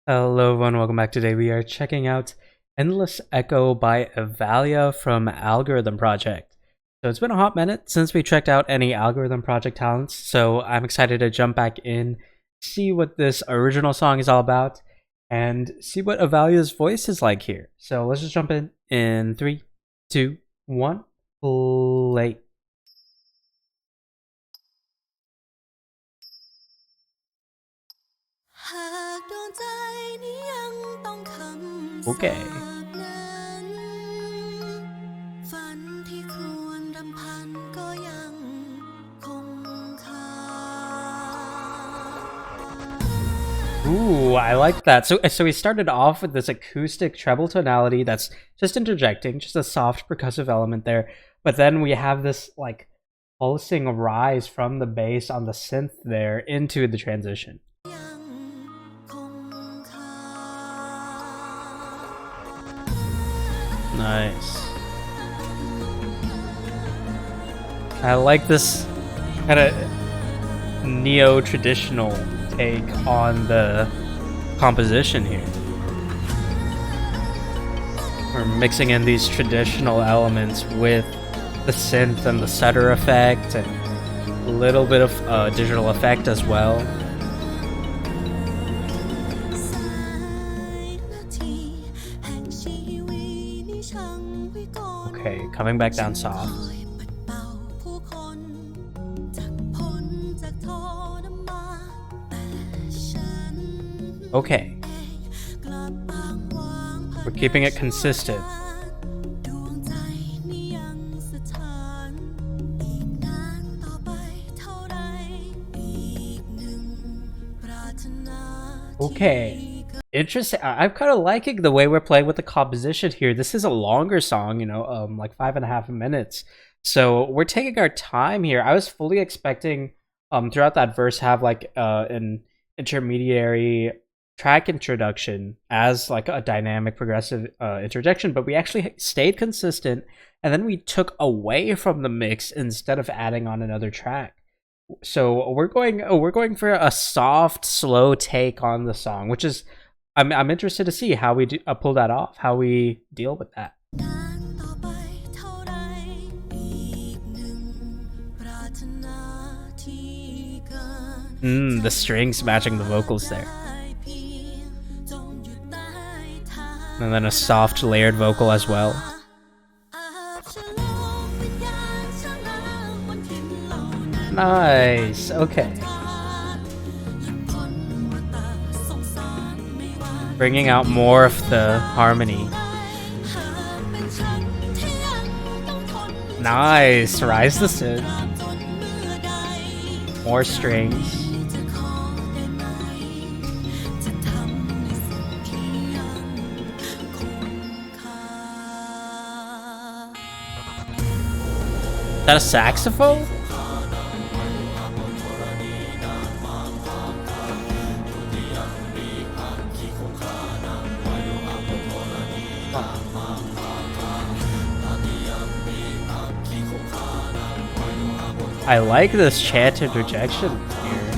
Hello everyone, welcome back. Today we are checking out Endless Echo by EVALIA from Algorythm Project. So it's been a hot minute since we checked out any Algorythm Project talents, so I'm excited to jump back in, see what this original song is all about, and see what EVALIA's voice is like here. So let's just jump in 3, 2, 1, play. Okay. Ooh, I like that. So we started off with this acoustic treble tonality that's just interjecting, just a soft percussive element there. But then we have this like pulsing rise from the bass on the synth there into the transition. Nice. I like this kind of neo-traditional take on the composition here. We're mixing in these traditional elements with the synth and the stutter effect and a little bit of digital effect as well. Okay, coming back down soft. Okay. We're keeping it consistent. Okay. Interesting. I'm kind of liking the way we're playing with the composition here. This is a longer song, you know, like 5.5 minutes. So we're taking our time here. I was fully expecting throughout that verse have like an intermediary track introduction as like a dynamic progressive interjection, but we actually stayed consistent, and then we took away from the mix instead of adding on another track. So we're going for a soft, slow take on the song, which is I'm interested to see how we pull that off, how we deal with that. The strings matching the vocals there. And then a soft layered vocal as well. Nice, okay. Bringing out more of the harmony. Nice, rise the synth. More strings. Is that a saxophone? I like this chant interjection here.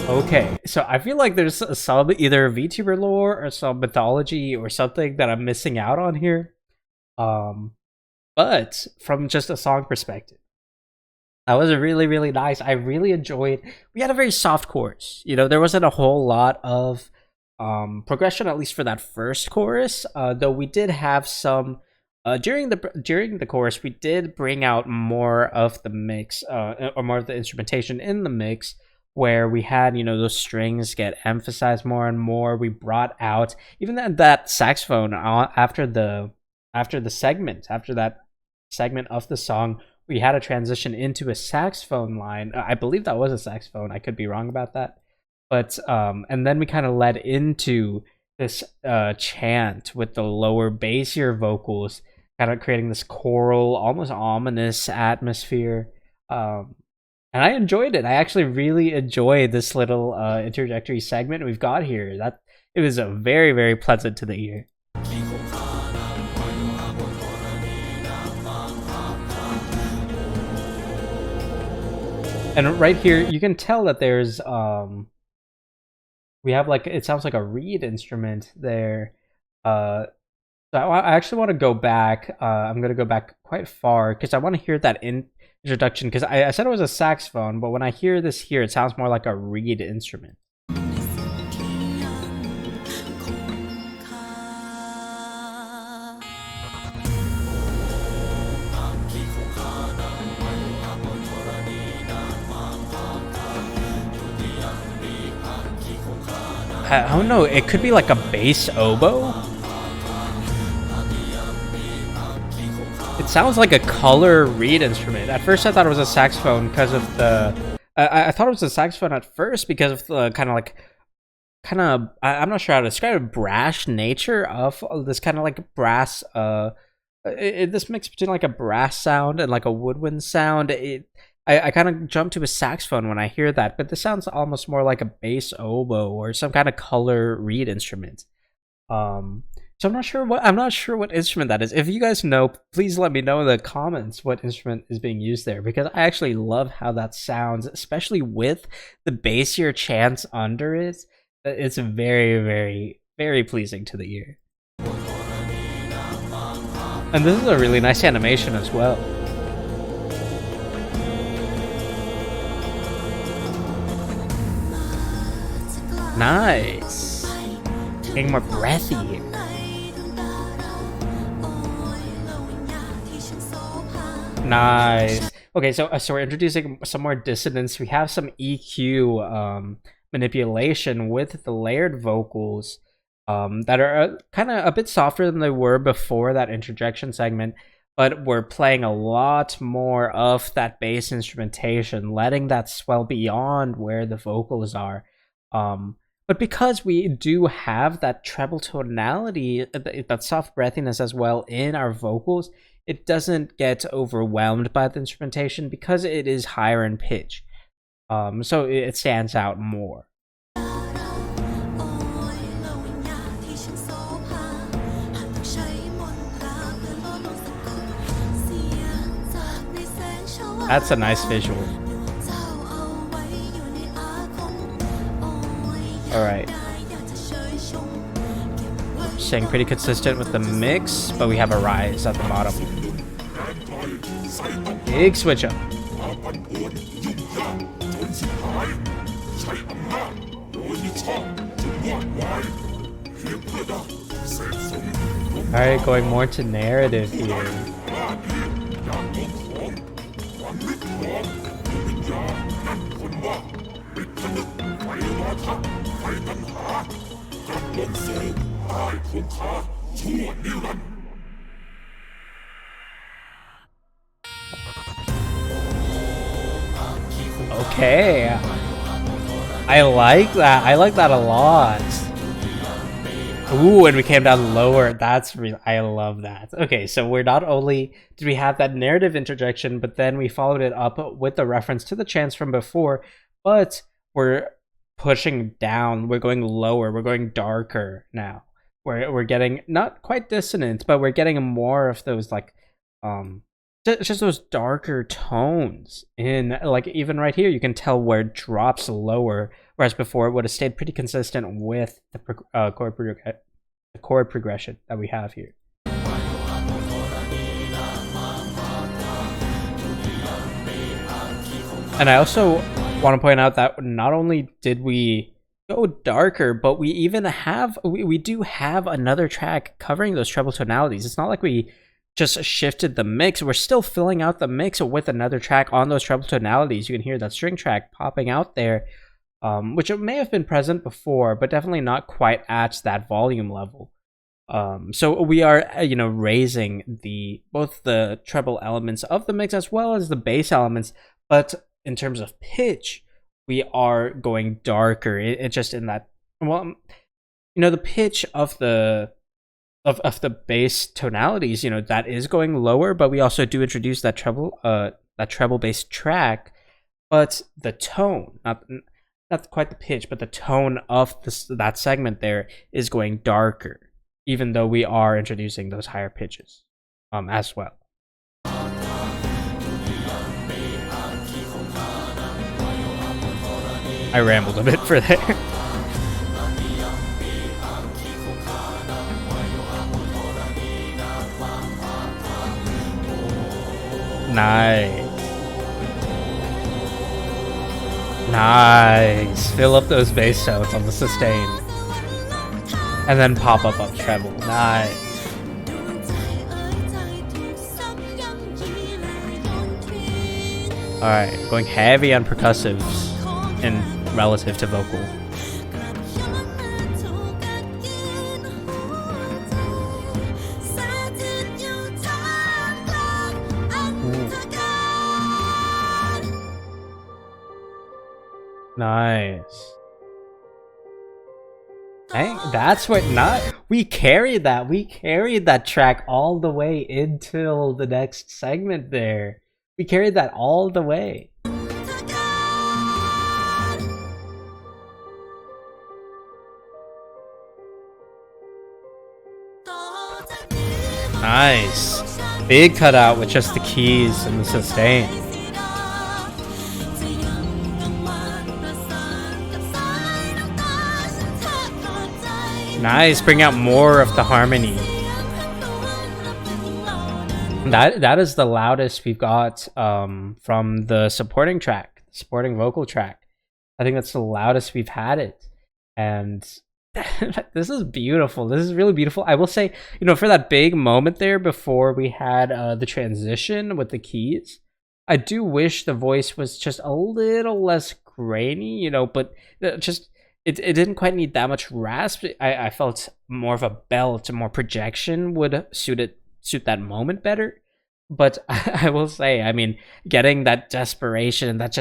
Okay, so I feel like there's some either VTuber lore or some mythology or something that I'm missing out on here. But from just a song perspective, that was really nice. I really enjoyed. We had a very soft chorus. You know, there wasn't a whole lot of progression, at least for that first chorus, though we did have some during the chorus. We did bring out more of the mix, or more of the instrumentation in the mix, where we had, you know, those strings get emphasized more and more. We brought out even that saxophone after that segment of the song. We had a transition into a saxophone line. I believe that was a saxophone. I could be wrong about that. But and then we kind of led into this chant with the lower bassier vocals, kind of creating this choral, almost ominous atmosphere. And I enjoyed it. I actually really enjoyed this little interjectory segment we've got here. That it was a very pleasant to the ear. And right here, you can tell that there's we have like, it sounds like a reed instrument there. So I actually want to go back. I'm gonna go back quite far because I want to hear that introduction, because I said it was a saxophone, but when I hear this here, it sounds more like a reed instrument. I don't know, it could be like a bass oboe? It sounds like a color reed instrument. At first I thought it was a saxophone because of the... I thought it was a saxophone at first because of the I'm not sure how to describe it, brash nature of this kind of like brass... this mix between like a brass sound and like a woodwind sound. I kind of jump to a saxophone when I hear that, but this sounds almost more like a bass oboe or some kind of color reed instrument. So I'm not sure what instrument that is. If you guys know, please let me know in the comments what instrument is being used there, because I actually love how that sounds, especially with the bassier chants under it. It's very, very, very pleasing to the ear. And this is a really nice animation as well. Nice. Getting more breathy here. Nice. Okay, so we're introducing some more dissonance. We have some EQ manipulation with the layered vocals that are kind of a bit softer than they were before that interjection segment, but we're playing a lot more of that bass instrumentation, letting that swell beyond where the vocals are. But because we do have that treble tonality, that soft breathiness as well in our vocals, it doesn't get overwhelmed by the instrumentation because it is higher in pitch. So it stands out more. That's a nice visual. Alright. Staying pretty consistent with the mix, but we have a rise at the bottom. Big switch up. Alright, going more to narrative here. Okay, I like that. I like that a lot. Ooh, and we came down lower. That's real. I love that. Okay, so we're not only did we have that narrative interjection, but then we followed it up with the reference to the chants from before, but we're pushing down. We're going lower. We're going darker now. We're getting not quite dissonant, but we're getting more of those like just those darker tones in, like, even right here you can tell where it drops lower, whereas before it would have stayed pretty consistent with the chord progression that we have here. And I also want to point out that not only did we go darker, but we even have we do have another track covering those treble tonalities. It's not like we just shifted the mix. We're still filling out the mix with another track on those treble tonalities. You can hear that string track popping out there, which it may have been present before, but definitely not quite at that volume level. So we are, raising both the treble elements of the mix as well as the bass elements, but in terms of pitch, we are going darker. It's just in that, well, the pitch of the bass tonalities, that is going lower, but we also do introduce that treble bass track, but the tone, not quite the pitch, but the tone of that segment there is going darker, even though we are introducing those higher pitches as well. I rambled a bit for there. Nice. Nice. Fill up those bass notes on the sustain. And then pop up treble. Nice. Alright, going heavy on percussives in relative to vocal. Nice. Hey, that's what we carried that. We carried that track all the way until the next segment there. We carried that all the way. Nice. Big cutout with just the keys and the sustain. Nice, bring out more of the harmony. That is the loudest we've got from the supporting track, supporting vocal track. I think that's the loudest we've had it. And this is beautiful. This is really beautiful. I will say, you know, for that big moment there before we had the transition with the keys, I do wish the voice was just a little less grainy, you know, but just it didn't quite need that much rasp. I felt more of a belt, more projection would suit that moment better. But I will say, I mean, getting that desperation and that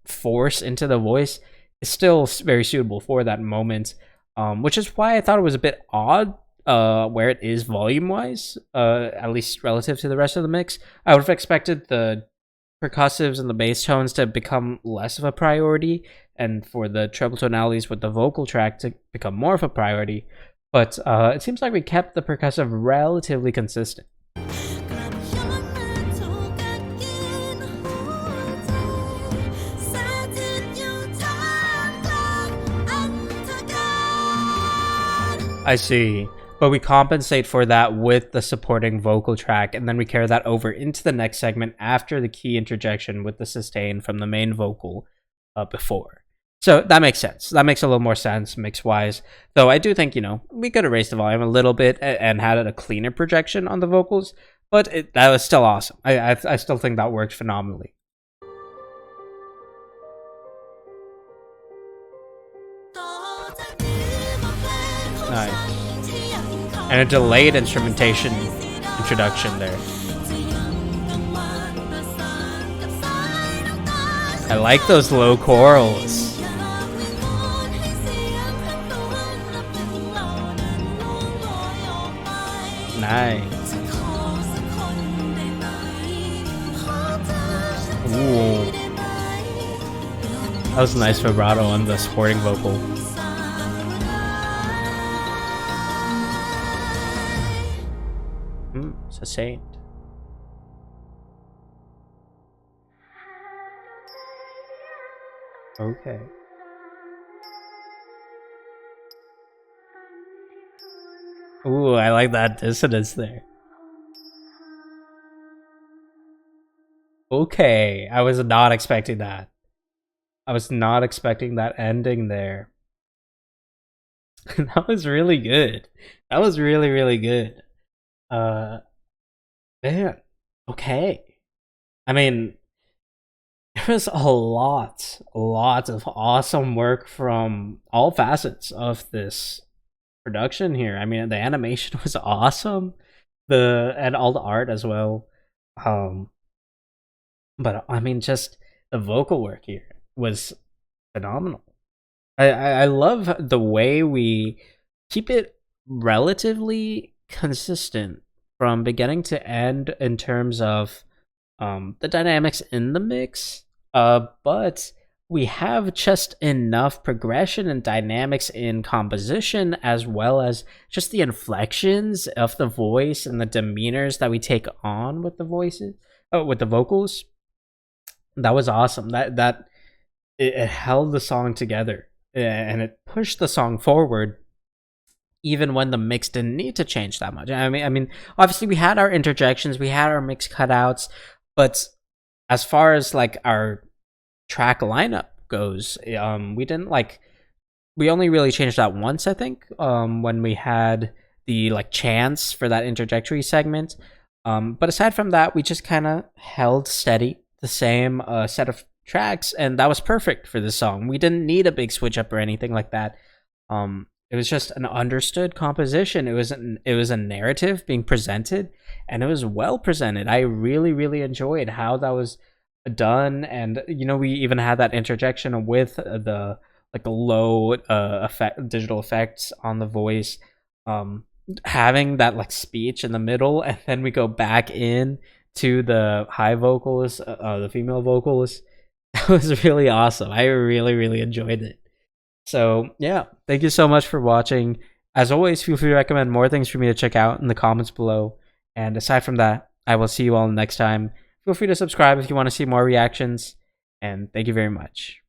force into the voice is still very suitable for that moment, which is why I thought it was a bit odd where it is volume-wise, at least relative to the rest of the mix. I would have expected the percussives and the bass tones to become less of a priority, and for the treble tonalities with the vocal track to become more of a priority. But it seems like we kept the percussive relatively consistent. I see. But we compensate for that with the supporting vocal track, and then we carry that over into the next segment after the key interjection with the sustain from the main vocal before. So that makes sense. That makes a little more sense mix-wise. Though I do think, you know, we could have raised the volume a little bit and had a cleaner projection on the vocals, but that was still awesome. I still think that worked phenomenally. Nice. And a delayed instrumentation introduction there. I like those low chorals. Nice. Ooh. That was a nice vibrato on the supporting vocal. Sustained. Okay. Ooh, I like that dissonance there. Okay, I was not expecting that. I was not expecting that ending there. That was really good. That was really, really good. Man, okay. I mean, there was a lot of awesome work from all facets of this production here. I mean, the animation was awesome, and all the art as well. But I mean, just the vocal work here was phenomenal. I love the way we keep it relatively consistent from beginning to end in terms of the dynamics in the mix, but we have just enough progression and dynamics in composition, as well as just the inflections of the voice and the demeanors that we take on with the voices, with the vocals. That was awesome. That it held the song together, and it pushed the song forward even when the mix didn't need to change that much. I mean, obviously we had our interjections, we had our mix cutouts, but as far as like our track lineup goes, we didn't like, we only really changed that once, I think, when we had the like chants for that interjectory segment. But aside from that, we just kind of held steady, the same set of tracks, and that was perfect for this song. We didn't need a big switch up or anything like that. It was just an understood composition. It was a narrative being presented, and it was well presented. I really enjoyed how that was done, and you know, we even had that interjection with the like low digital effects on the voice, having that like speech in the middle, and then we go back in to the high vocals, the female vocals. That was really awesome. I really enjoyed it. So yeah, thank you so much for watching. As always, feel free to recommend more things for me to check out in the comments below. And aside from that, I will see you all next time. Feel free to subscribe if you want to see more reactions. And thank you very much.